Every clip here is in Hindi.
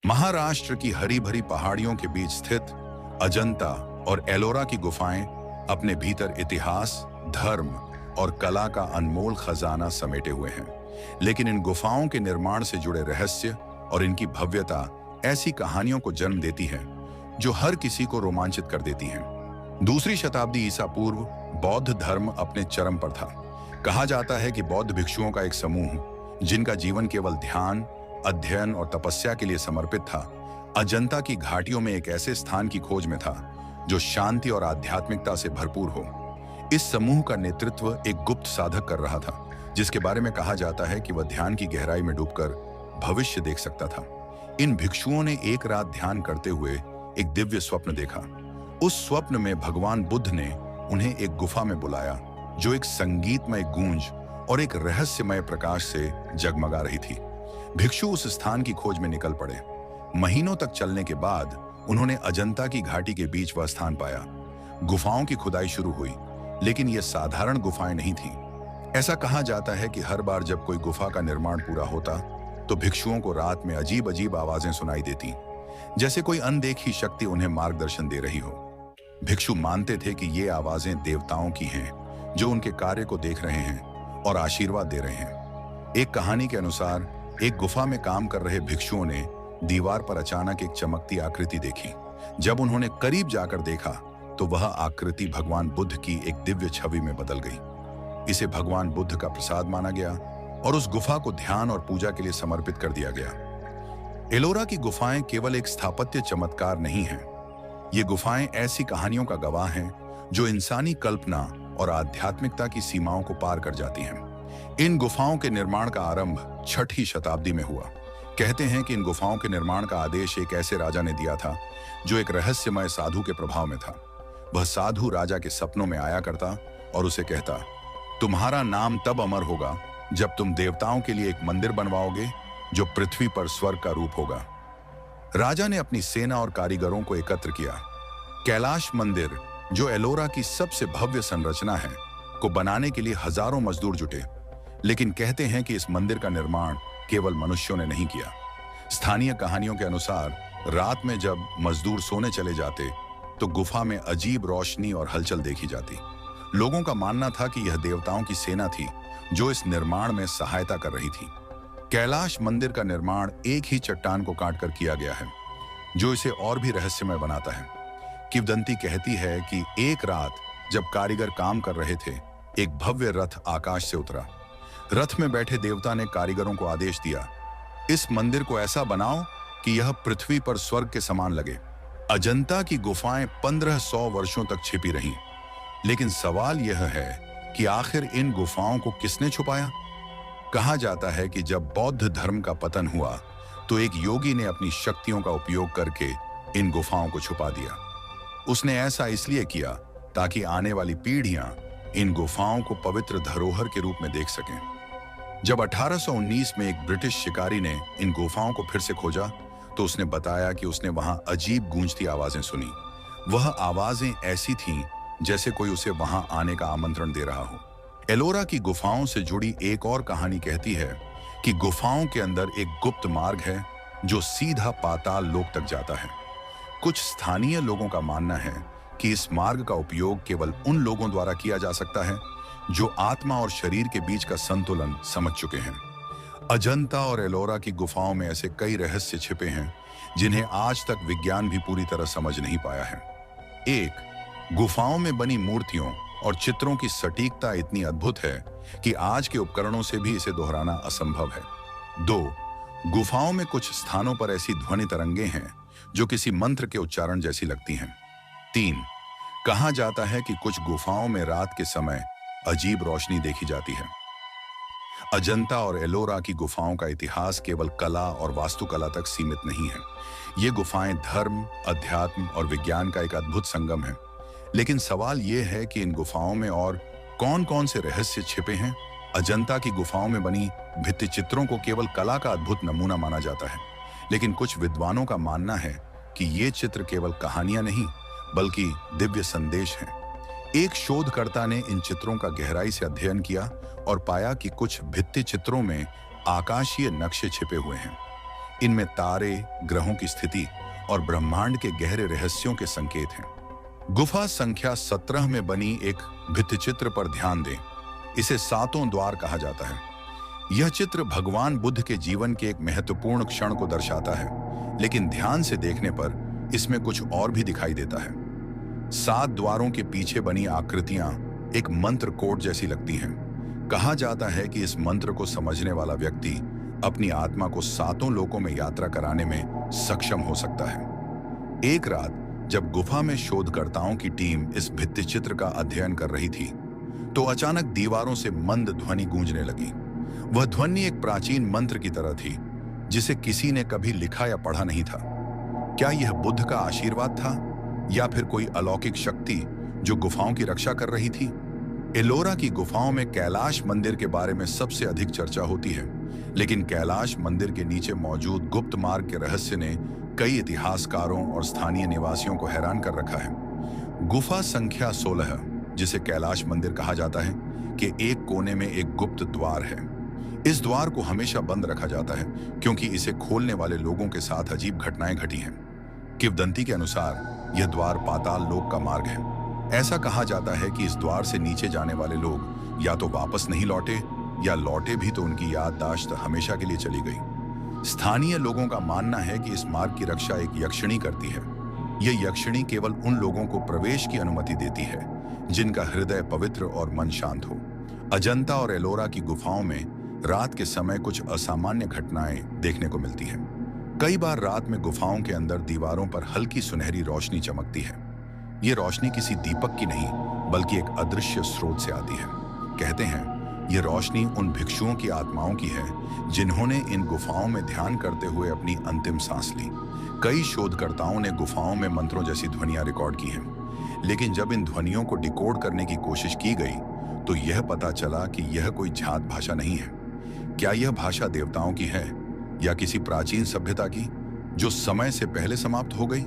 महाराष्ट्र की हरी भरी पहाड़ियों के बीच स्थित अजंता और एलोरा की गुफाएं अपने भीतर इतिहास, धर्म और कला का अनमोल खजाना समेटे हुए हैं। लेकिन इन गुफाओं के निर्माण से जुड़े रहस्य और इनकी भव्यता ऐसी कहानियों को जन्म देती है जो हर किसी को रोमांचित कर देती हैं। दूसरी शताब्दी ईसा पूर्व बौद्ध धर्म अपने चरम पर था। कहा जाता है कि बौद्ध भिक्षुओं का एक समूह, जिनका जीवन केवल ध्यान, अध्ययन और तपस्या के लिए समर्पित था, अजंता की घाटियों में एक ऐसे स्थान की खोज में था जो शांति और आध्यात्मिकता से भरपूर हो। इस समूह का नेतृत्व एक गुप्त साधक कर रहा था, जिसके बारे में कहा जाता है कि वह ध्यान की गहराई में डूबकर भविष्य देख सकता था। इन भिक्षुओं ने एक रात ध्यान करते हुए एक दिव्य स्वप्न देखा। उस स्वप्न में भगवान बुद्ध ने उन्हें एक गुफा में बुलाया जो एक संगीतमय गूंज और एक रहस्यमय प्रकाश से जगमगा रही थी। भिक्षु उस स्थान की खोज में निकल पड़े। महीनों तक चलने के बाद उन्होंने अजंता की घाटी के बीच वह स्थान पाया। गुफाओं की खुदाई शुरू हुई, लेकिन ये साधारण गुफाएं नहीं थीं। ऐसा कहा जाता है कि हर बार जब कोई गुफा का निर्माण पूरा होता तो भिक्षुओं को रात में अजीब अजीब आवाजें सुनाई देती, जैसे कोई अनदेखी शक्ति उन्हें मार्गदर्शन दे रही हो। भिक्षु मानते थे कि ये आवाजें देवताओं की हैं, जो उनके कार्य को देख रहे हैं और आशीर्वाद दे रहे हैं। एक कहानी के अनुसार एक गुफा में काम कर रहे भिक्षुओं ने दीवार पर अचानक एक चमकती आकृति देखी। जब उन्होंने करीब जाकर देखा तो वह आकृति भगवान बुद्ध की एक दिव्य छवि में बदल गई। इसे भगवान बुद्ध का प्रसाद माना गया और उस गुफा को ध्यान और पूजा के लिए समर्पित कर दिया गया। एलोरा की गुफाएं केवल एक स्थापत्य चमत्कार नहीं हैं। ये गुफाएं ऐसी कहानियों का गवाह हैं जो इंसानी कल्पना और आध्यात्मिकता की सीमाओं को पार कर जाती हैं। इन गुफाओं के निर्माण का आरंभ 6ठी शताब्दी में हुआ। कहते हैं कि इन गुफाओं के निर्माण का आदेश एक ऐसे राजा ने दिया था जो एक रहस्यमय साधु के प्रभाव में था। वह साधु राजा के सपनों में आया करता और उसे कहता, तुम्हारा नाम तब अमर होगा जब तुम देवताओं के लिए एक मंदिर बनवाओगे जो पृथ्वी पर स्वर्ग का रूप होगा। राजा ने अपनी सेना और कारीगरों को एकत्र किया। कैलाश मंदिर, जो एलोरा की सबसे भव्य संरचना है, को बनाने के लिए हजारों मजदूर जुटे। लेकिन कहते हैं कि इस मंदिर का निर्माण केवल मनुष्यों ने नहीं किया। स्थानीय कहानियों के अनुसार रात में जब मजदूर सोने चले जाते तो गुफा में अजीब रोशनी और हलचल देखी जाती। लोगों का मानना था कि यह देवताओं की सेना थी जो इस निर्माण में सहायता कर रही थी। कैलाश मंदिर का निर्माण एक ही चट्टान को काटकर किया गया है, जो इसे और भी रहस्यमय बनाता है। किंवदंती कहती है कि एक रात जब कारीगर काम कर रहे थे, एक भव्य रथ आकाश से उतरा। रथ में बैठे देवता ने कारीगरों को आदेश दिया, इस मंदिर को ऐसा बनाओ कि यह पृथ्वी पर स्वर्ग के समान लगे। अजंता की गुफाएं 1500 वर्षों तक छिपी रहीं, लेकिन सवाल यह है कि आखिर इन गुफाओं को किसने छुपाया? कहा जाता है कि जब बौद्ध धर्म का पतन हुआ तो एक योगी ने अपनी शक्तियों का उपयोग करके इन गुफाओं को छुपा दिया। उसने ऐसा इसलिए किया ताकि आने वाली पीढ़ियां इन गुफाओं को पवित्र धरोहर के रूप में देख सकें। जब 1819 में एक ब्रिटिश शिकारी ने इन गुफाओं को फिर से खोजा तो उसने बताया कि उसने वहां अजीब गूंजती आवाजें सुनी। वह आवाजें ऐसी थीं जैसे कोई उसे वहां आने का आमंत्रण दे रहा हो। एलोरा की गुफाओं से जुड़ी एक और कहानी कहती है कि गुफाओं के अंदर एक गुप्त मार्ग है जो सीधा पाताल लोक तक जाता है। कुछ स्थानीय लोगों का मानना है कि इस मार्ग का उपयोग केवल उन लोगों द्वारा किया जा सकता है जो आत्मा और शरीर के बीच का संतुलन समझ चुके हैं। अजंता और एलोरा की गुफाओं में ऐसे कई रहस्य छिपे हैं जिन्हें आज तक विज्ञान भी पूरी तरह समझ नहीं पाया है। 1. गुफाओं में बनी मूर्तियों और चित्रों की सटीकता इतनी अद्भुत है कि आज के उपकरणों से भी इसे दोहराना असंभव है। 2. गुफाओं में कुछ स्थानों पर ऐसी ध्वनि तरंगें हैं जो किसी मंत्र के उच्चारण जैसी लगती हैं। 3. कहा जाता है कि कुछ गुफाओं में रात के समय अजीब रोशनी देखी जाती है। अजंता और एलोरा की गुफाओं का इतिहास केवल कला और वास्तुकला तक सीमित नहीं है। ये गुफाएं धर्म, अध्यात्म और विज्ञान का एक अद्भुत संगम है। लेकिन सवाल यह है कि इन गुफाओं में और कौन-कौन से रहस्य छिपे हैं? अजंता की गुफाओं में बनी भित्ति चित्रों को केवल कला का अद्भुत नमूना माना जाता है, लेकिन कुछ विद्वानों का मानना है कि ये चित्र केवल कहानियां नहीं बल्कि दिव्य संदेश हैं। एक शोधकर्ता ने इन चित्रों का गहराई से अध्ययन किया और पाया कि कुछ भित्ति चित्रों में आकाशीय नक्शे छिपे हुए हैं। इनमें तारे, ग्रहों की स्थिति और ब्रह्मांड के गहरे रहस्यों के संकेत हैं। गुफा संख्या 17 में बनी एक भित्तिचित्र पर ध्यान दें। इसे सातों द्वार कहा जाता है। यह चित्र भगवान बुद्ध के जीवन के एक महत्वपूर्ण क्षण को दर्शाता है, लेकिन ध्यान से देखने पर इसमें कुछ और भी दिखाई देता है। 7 द्वारों के पीछे बनी आकृतियां एक मंत्र कोड जैसी लगती हैं। कहा जाता है कि इस मंत्र को समझने वाला व्यक्ति अपनी आत्मा को सातों लोकों में यात्रा कराने में सक्षम हो सकता है। एक रात जब गुफा में शोधकर्ताओं की टीम इस भित्तिचित्र का अध्ययन कर रही थी, तो अचानक दीवारों से मंद ध्वनि गूंजने लगी। वह ध्वनि एक प्राचीन मंत्र की तरह थी, जिसे किसी ने कभी लिखा या पढ़ा नहीं था। क्या यह बुद्ध का आशीर्वाद था, या फिर कोई अलौकिक शक्ति जो गुफाओं की रक्षा कर रही थी? एलोरा की गुफाओं में कैलाश मंदिर के बारे में सबसे अधिक चर्चा होती है, लेकिन कैलाश मंदिर के नीचे मौजूद गुप्त मार्ग के रहस्य ने कई इतिहासकारों और स्थानीय निवासियों को हैरान कर रखा है। गुफा संख्या 16, जिसे कैलाश मंदिर कहा जाता है, के एक कोने में एक गुप्त द्वार है। इस द्वार को हमेशा बंद रखा जाता है क्योंकि इसे खोलने वाले लोगों के साथ अजीब घटनाएं घटी हैं। किंवदंती के अनुसार यह द्वार पाताल लोक का मार्ग है। ऐसा कहा जाता है कि इस द्वार से नीचे जाने वाले लोग या तो वापस नहीं लौटे, या लौटे भी तो उनकी याददाश्त हमेशा के लिए चली गई। स्थानीय लोगों का मानना है कि इस मार्ग की रक्षा एक यक्षिणी करती है। यह यक्षिणी केवल उन लोगों को प्रवेश की अनुमति देती है जिनका हृदय पवित्र और मन शांत हो। अजंता और एलोरा की गुफाओं में रात के समय कुछ असामान्य घटनाएं देखने को मिलती हैं। कई बार रात में गुफाओं के अंदर दीवारों पर हल्की सुनहरी रोशनी चमकती है। ये रोशनी किसी दीपक की नहीं, बल्कि एक अदृश्य स्रोत से आती है। कहते हैं ये रोशनी उन भिक्षुओं की आत्माओं की है जिन्होंने इन गुफाओं में ध्यान करते हुए अपनी अंतिम सांस ली। कई शोधकर्ताओं ने गुफाओं में मंत्रों जैसी ध्वनियां रिकॉर्ड की हैं, लेकिन जब इन ध्वनियों को डिकोड करने की कोशिश की गई तो यह पता चला कि यह कोई जात भाषा नहीं है। क्या यह भाषा देवताओं की है, या किसी प्राचीन सभ्यता की जो समय से पहले समाप्त हो गई?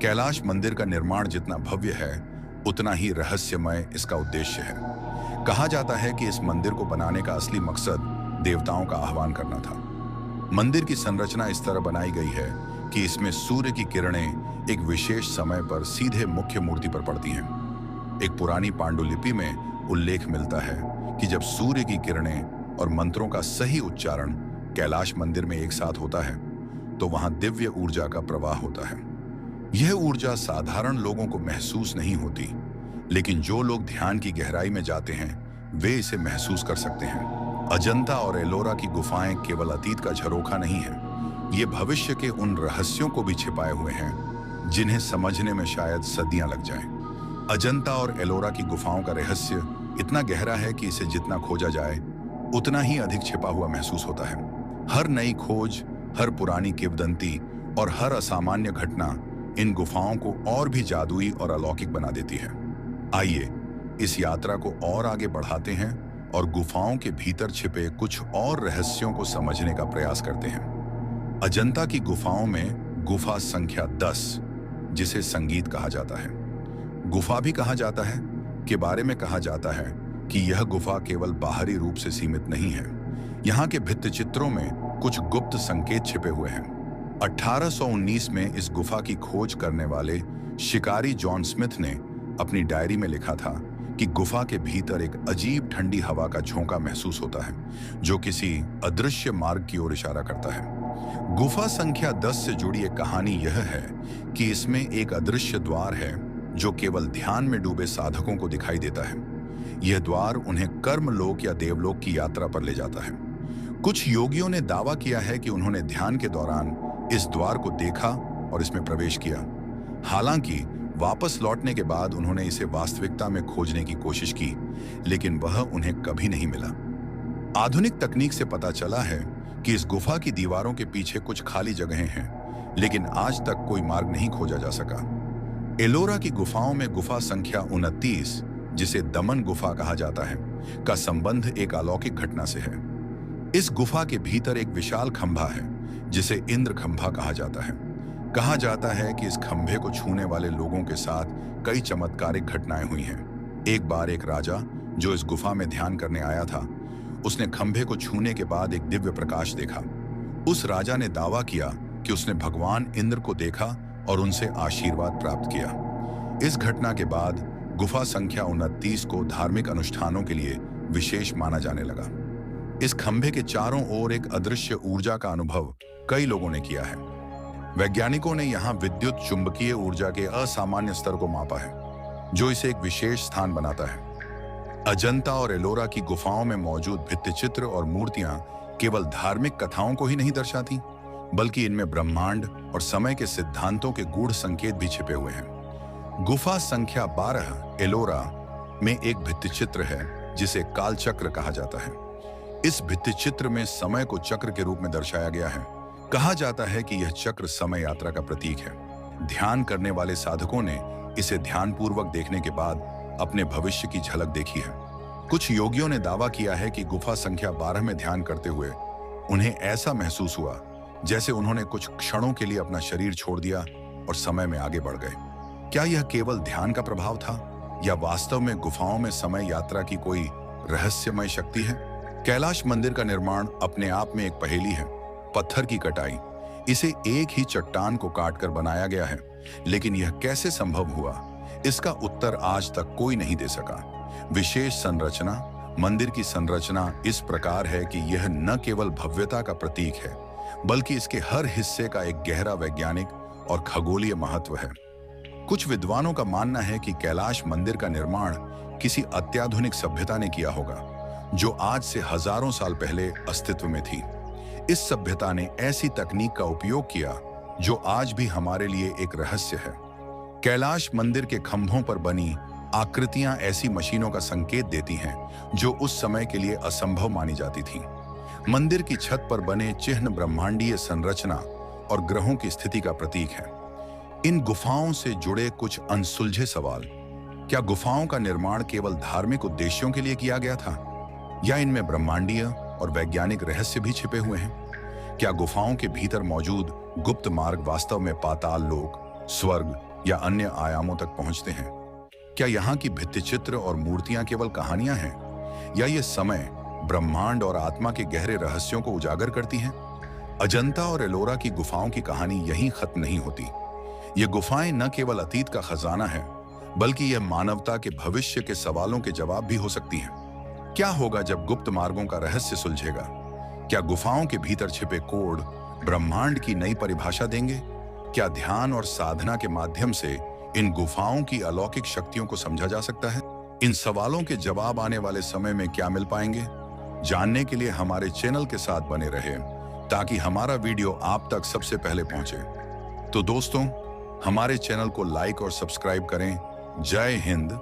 कैलाश मंदिर का निर्माण जितना भव्य है, उतना ही रहस्यमय इसका उद्देश्य है। कहा जाता है कि इस मंदिर को बनाने का असली मकसद देवताओं का आह्वान करना था। मंदिर की संरचना इस तरह बनाई गई है कि इसमें सूर्य की किरणें एक विशेष समय पर सीधे मुख्य मूर्ति पर पड़ती हैं। एक पुरानी पांडुलिपि में उल्लेख मिलता है कि जब सूर्य की किरणें और मंत्रों का सही उच्चारण कैलाश मंदिर में एक साथ होता है, तो वहां दिव्य ऊर्जा का प्रवाह होता है। यह ऊर्जा साधारण लोगों को महसूस नहीं होती, लेकिन जो लोग ध्यान की गहराई में जाते हैं वे इसे महसूस कर सकते हैं। अजंता और एलोरा की गुफाएं केवल अतीत का झरोखा नहीं है, ये भविष्य के उन रहस्यों को भी छिपाए हुए हैं जिन्हें समझने में शायद सदियां लग जाएं। अजंता और एलोरा की गुफाओं का रहस्य इतना गहरा है कि इसे जितना खोजा जाए उतना ही अधिक छिपा हुआ महसूस होता है। हर नई खोज, हर पुरानी किंवदंती और हर असामान्य घटना इन गुफाओं को और भी जादुई और अलौकिक बना देती है। आइए इस यात्रा को और आगे बढ़ाते हैं और गुफाओं के भीतर छिपे कुछ और रहस्यों को समझने का प्रयास करते हैं। अजंता की गुफाओं में गुफा संख्या 10, जिसे संगीत कहा जाता है, गुफा भी कहा जाता है, के बारे में कहा जाता है कि यह गुफा केवल बाहरी रूप से सीमित नहीं है। यहाँ के भित्तिचित्रों में कुछ गुप्त संकेत छिपे हुए हैं। 1819 में इस गुफा की खोज करने वाले शिकारी जॉन स्मिथ ने अपनी डायरी में लिखा था कि गुफा के भीतर एक अजीब ठंडी हवा का झोंका महसूस होता है, जो किसी अदृश्य मार्ग की ओर इशारा करता है। गुफा संख्या 10 से जुड़ी एक कहानी यह है कि इसमें एक अदृश्य द्वार है जो केवल ध्यान में डूबे साधकों को दिखाई देता है। यह द्वार उन्हें कर्मलोक या देवलोक की यात्रा पर ले जाता है। कुछ योगियों ने दावा किया है कि उन्होंने ध्यान के दौरान इस द्वार को देखा और इसमें प्रवेश किया। हालांकि वापस लौटने के बाद उन्होंने इसे वास्तविकता में खोजने की कोशिश की, लेकिन वह उन्हें कभी नहीं मिला। आधुनिक तकनीक से पता चला है कि इस गुफा की दीवारों के पीछे कुछ खाली जगहें हैं, लेकिन आज तक कोई मार्ग नहीं खोजा जा सका। एलोरा की गुफाओं में गुफा संख्या 29, जिसे दमन गुफा कहा जाता है, का संबंध एक अलौकिक घटना से है। इस गुफा के भीतर एक विशाल खंभा है जिसे इंद्र खंभा कहा जाता है। कहा जाता है कि इस खंभे को छूने वाले लोगों के साथ कई चमत्कारिक घटनाएं हुई हैं। एक बार एक राजा जो इस गुफा में ध्यान करने आया था, उसने खंभे को छूने के बाद एक दिव्य प्रकाश देखा। उस राजा ने दावा किया कि उसने भगवान इंद्र को देखा और उनसे आशीर्वाद प्राप्त किया। इस घटना के बाद गुफा संख्या 29 को धार्मिक अनुष्ठानों के लिए विशेष माना जाने लगा। इस खंभे के चारों ओर एक अदृश्य ऊर्जा का अनुभव कई लोगों ने किया है। वैज्ञानिकों ने यहाँ विद्युत चुंबकीय ऊर्जा के असामान्य स्तर को मापा है, जो इसे एक विशेष स्थान बनाता है। अजंता और एलोरा की गुफाओं में मौजूद भित्तिचित्र और मूर्तियां केवल धार्मिक कथाओं को ही नहीं दर्शाती, बल्कि इनमें ब्रह्मांड और समय के सिद्धांतों के गूढ़ संकेत भी छिपे हुए हैं। गुफा संख्या 12 एलोरा में एक भित्तिचित्र है जिसे कालचक्र कहा जाता है। इस भित्तिचित्र में समय को चक्र के रूप में दर्शाया गया है। कहा जाता है कि यह चक्र समय यात्रा का प्रतीक है। ध्यान करने वाले साधकों ने इसे ध्यानपूर्वक देखने के बाद अपने भविष्य की झलक देखी है। कुछ योगियों ने दावा किया है कि गुफा संख्या 12 में ध्यान करते हुए उन्हें ऐसा महसूस हुआ जैसे उन्होंने कुछ क्षणों के लिए अपना शरीर छोड़ दिया और समय में आगे बढ़ गए। क्या यह केवल ध्यान का प्रभाव था या वास्तव में गुफाओं में समय यात्रा की कोई रहस्यमय शक्ति है? कैलाश मंदिर का निर्माण अपने आप में एक पहेली है। पत्थर की कटाई, इसे एक ही चट्टान को काटकर बनाया गया है, लेकिन यह कैसे संभव हुआ, इसका उत्तर आज तक कोई नहीं दे सका। विशेष संरचना, मंदिर की संरचना इस प्रकार है कि यह न केवल भव्यता का प्रतीक है, बल्कि इसके हर हिस्से का एक गहरा वैज्ञानिक और खगोलीय महत्व है। कुछ विद्वानों का मानना है कि कैलाश मंदिर का निर्माण किसी अत्याधुनिक सभ्यता ने किया होगा, जो आज से हजारों साल पहले अस्तित्व में थी। इस सभ्यता ने ऐसी तकनीक का उपयोग किया जो आज भी हमारे लिए एक रहस्य है। कैलाश मंदिर के खंभों पर बनी आकृतियां ऐसी मशीनों का संकेत देती हैं जो उस समय के लिए असंभव मानी जाती थीं। मंदिर की छत पर बने चिन्ह ब्रह्मांडीय संरचना और ग्रहों की स्थिति का प्रतीक है। इन गुफाओं से जुड़े कुछ अनसुलझे सवाल। क्या गुफाओं का निर्माण केवल धार्मिक उद्देश्यों के लिए किया गया था, या इनमें ब्रह्मांडीय और वैज्ञानिक रहस्य भी छिपे हुए हैं? क्या गुफाओं के भीतर मौजूद गुप्त मार्ग वास्तव में पाताल लोक, स्वर्ग या अन्य आयामों तक पहुंचते हैं? क्या यहाँ की भित्तिचित्र और मूर्तियां केवल कहानियां हैं, या ये समय, ब्रह्मांड और आत्मा के गहरे रहस्यों को उजागर करती हैं? अजंता और एलोरा की गुफाओं की कहानी यहीं खत्म नहीं होती। ये गुफाएं न केवल अतीत का खजाना है, बल्कि यह मानवता के भविष्य के सवालों के जवाब भी हो सकती हैं। क्या होगा जब गुप्त मार्गों का रहस्य सुलझेगा? क्या गुफाओं के भीतर छिपे कोड ब्रह्मांड की नई परिभाषा देंगे? क्या ध्यान और साधना के माध्यम से इन गुफाओं की अलौकिक शक्तियों को समझा जा सकता है? इन सवालों के जवाब आने वाले समय में क्या मिल पाएंगे? जानने के लिए हमारे चैनल के साथ बने रहें, ताकि हमारा वीडियो आप तक सबसे पहले पहुंचे। तो दोस्तों, हमारे चैनल को लाइक और सब्सक्राइब करें। जय हिंद।